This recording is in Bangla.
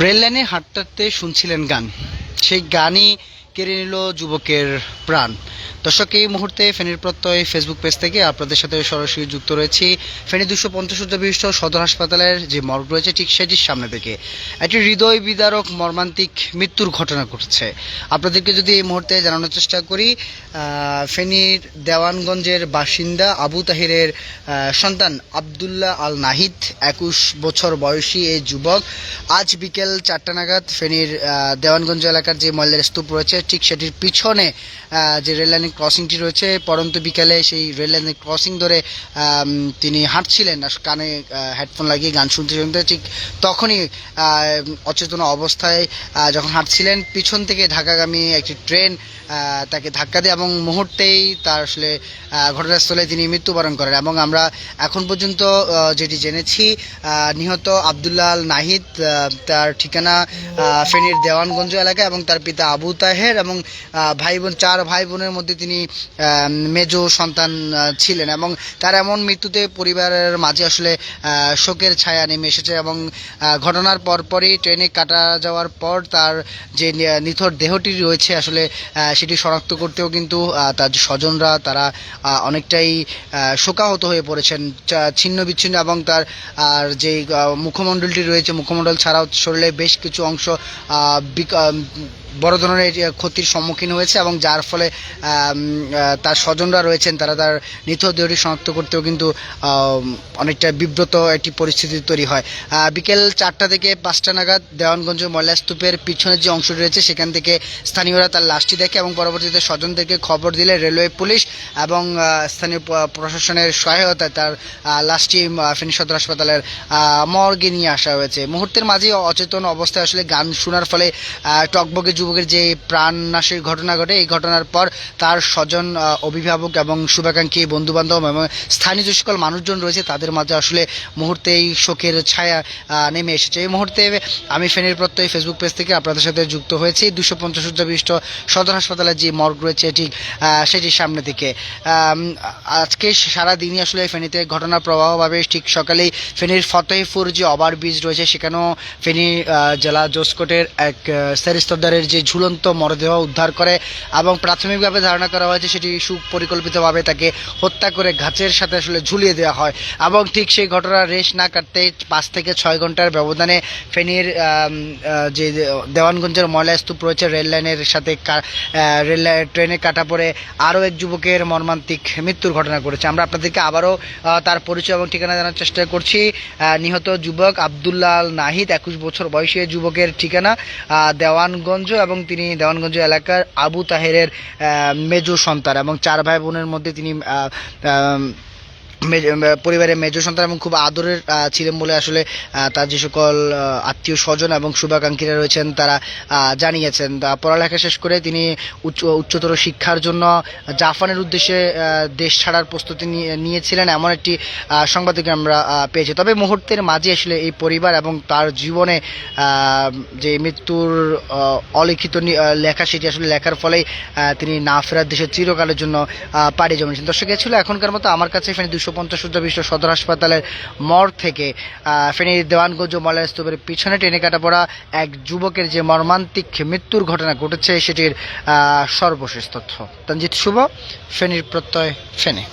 রেল লাইনে হাঁটতে শুনছিলেন গান, সেই গানই কেড়ে নিল যুবকের প্রাণ। দর্শক, এই মুহূর্তে ফেনীর প্রত্যয় ফেসবুক পেজ থেকে আপনাদের সাথে সরাসরি যুক্ত রয়েছি ফেনী 250 শয্যা বিশিষ্ট সদর হাসপাতালের যে মর্গ রয়েছে ঠিক সেটির সামনে থেকে একটি হৃদয় বিদারক মর্মান্তিক মৃত্যুর ঘটনা ঘটছে। আপনাদেরকে যদি এই মুহূর্তে জানানোর চেষ্টা করি, ফেনীর দেওয়ানগঞ্জের বাসিন্দা আবু তাহিরের সন্তান আবদুল্লাহ আল নাহিদ, 21 বছর বয়সী এই যুবক আজ বিকেল 4টা নাগাদ ফেনীর দেওয়ানগঞ্জ এলাকার যে ময়লার স্তূপ রয়েছে ঠিক সেটির পিছনে যে রেললাইন ক্রসিংটি রয়েছে, পরন্ত বিকালে সেই রেললাইনের ক্রসিং ধরে তিনি হাঁটছিলেন, কানে হেডফোন লাগিয়ে গান শুনতে শুনতে ঠিক তখনই অচেতন অবস্থায় যখন হাঁটছিলেন, পিছন থেকে ঢাকাগামী একটি ট্রেন তাকে ধাক্কা দেয় এবং মুহূর্তেই তার আসলে ঘটনাস্থলে তিনি মৃত্যুবরণ করেন। এবং আমরা এখন পর্যন্ত যেটি জেনেছি, নিহত আবদুল্লাহ আল নাহিদ, তার ঠিকানা ফেনীর দেওয়ানগঞ্জ এলাকা এবং তার পিতা আবু তাহের এবং ভাই বোন, 4 ভাই বোনের মধ্যে তিনি মেজো সন্তান ছিলেন। এবং তার এমন মৃত্যুতে পরিবারের মাঝে আসলে শোকের ছায়া নেমে এসেছে। এবং ঘটনার পরপরই ট্রেনে কাটা যাওয়ার পর তার যে নিথর দেহটি রয়েছে আসলে সেটি শনাক্ত করতেও কিন্তু তার স্বজনরা তারা অনেকটাই শোকাহত হয়ে পড়েছেন, ছিন্ন বিচ্ছিন্ন। এবং তার যে মুখমণ্ডলটি রয়েছে, মুখমণ্ডল ছাড়াও শরীরে বেশ কিছু অংশ বড় ধরনের ক্ষতির সম্মুখীন হয়েছে এবং যার ফলে তার স্বজনরা রয়েছেন তারা তার নিথর দেহটি শনাক্ত করতেও কিন্তু অনেকটা বিব্রত একটি পরিস্থিতি তৈরি হয়। বিকেল 4টা থেকে 5টা নাগাদ দেওয়ানগঞ্জ ময়লা স্তূপের পিছনের যে অংশটি রয়েছে সেখান থেকে স্থানীয়রা তার লাশটি দেখে এবং পরবর্তীতে স্বজনদেরকে খবর দিলে রেলওয়ে পুলিশ এবং স্থানীয় প্রশাসনের সহায়তায় তার লাশটি ফেনী সদর হাসপাতালের মর্গে নিয়ে আসা হয়েছে। মুহূর্তের মাঝে অচেতন অবস্থায় আসলে গান শোনার ফলে টকবগে যুবকের যে প্রাণনাশের ঘটনা ঘটে, এই ঘটনার পর তার স্বজন, অভিভাবক এবং শুভাকাঙ্ক্ষী বন্ধুবান্ধব এবং স্থানীয় যে সকল মানুষজন রয়েছে তাদের মাঝে আসলে মুহূর্তেই শোকের ছায়া নেমে এসেছে। এই মুহূর্তে আমি ফেনীর প্রত্যয় ফেসবুক পেজ থেকে আপনাদের সাথে যুক্ত হয়েছি 250 শয্যা বিশিষ্ট সদর হাসপাতালের যে মর্গ রয়েছে ঠিক সেটির সামনে থেকে। আজকে সারাদিনই আসলে ফেনীতে ঘটনার প্রবাহভাবে ঠিক সকালেই ফেনীর ফতেহপুর যে ওভারব্রিজ রয়েছে সেখানেও ফেনী জেলা জজকোর্টের এক সেরিস্তদারের যে ঝুলন্ত মরদেহ উদ্ধার করে এবং প্রাথমিকভাবে ধারণা করা হয়েছে সেটি সুপরিকল্পিতভাবে তাকে হত্যা করে গাছের সাথে আসলে ঝুলিয়ে দেওয়া হয়। এবং ঠিক সেই ঘটনার রেশ না কাটতে 5 থেকে 6 ঘন্টার ব্যবধানে ফেনীর যে দেওয়ানগঞ্জের ময়লা স্তূপ রয়েছে রেল লাইনের সাথে ট্রেনে কাটা পড়ে আরও এক যুবকের মর্মান্তিক মৃত্যুর ঘটনা ঘটেছে। আমরা আপনাদেরকে আবারও তার পরিচয় এবং ঠিকানা জানার চেষ্টা করছি। নিহত যুবক আবদুল্লাহ আল নাহিদ, 21 বছর বয়সী যুবকের ঠিকানা দেওয়ানগঞ্জ এবং তিনি দেওয়ানগঞ্জ এলাকার আবু তাহেরের মেজো সন্তান এবং 4 ভাই বোনের মধ্যে তিনি পরিবারের মেজো সন্তান এবং খুব আদরের ছিলেন বলে আসলে তার যে সকল আত্মীয় স্বজন এবং শুভাকাঙ্ক্ষীরা রয়েছেন তারা জানিয়েছেন। পড়ালেখা শেষ করে তিনি উচ্চতর শিক্ষার জন্য জাপানের উদ্দেশ্যে দেশ ছাড়ার প্রস্তুতি নিয়েছিলেন, এমন একটি সংবাদ আমরা পেয়েছি। তবে মুহূর্তের মাঝে আসলে এই পরিবার এবং তার জীবনে যে মৃত্যুর অলিখিত লেখা সেটি আসলে লেখার ফলেই তিনি না ফেরার দেশে চিরকালের জন্য পাড়ি জমিয়েছেন। দর্শক, এ ছিল এখনকার মতো আমার কাছে ফেনী 250 শয্যা বিশিষ্ট সদর হাসপাতালের মর্গ থেকে ফেনীর দেওয়ানগঞ্জ ময়লা স্তূপের পিছনে ট্রেনে কাটা পড়া এক যুবকের যে মর্মান্তিক মৃত্যুর ঘটনা ঘটেছে সেটির সর্বশেষ তথ্য। তানজিৎ শুভ, ফেনীর প্রত্যয়, ফেনী।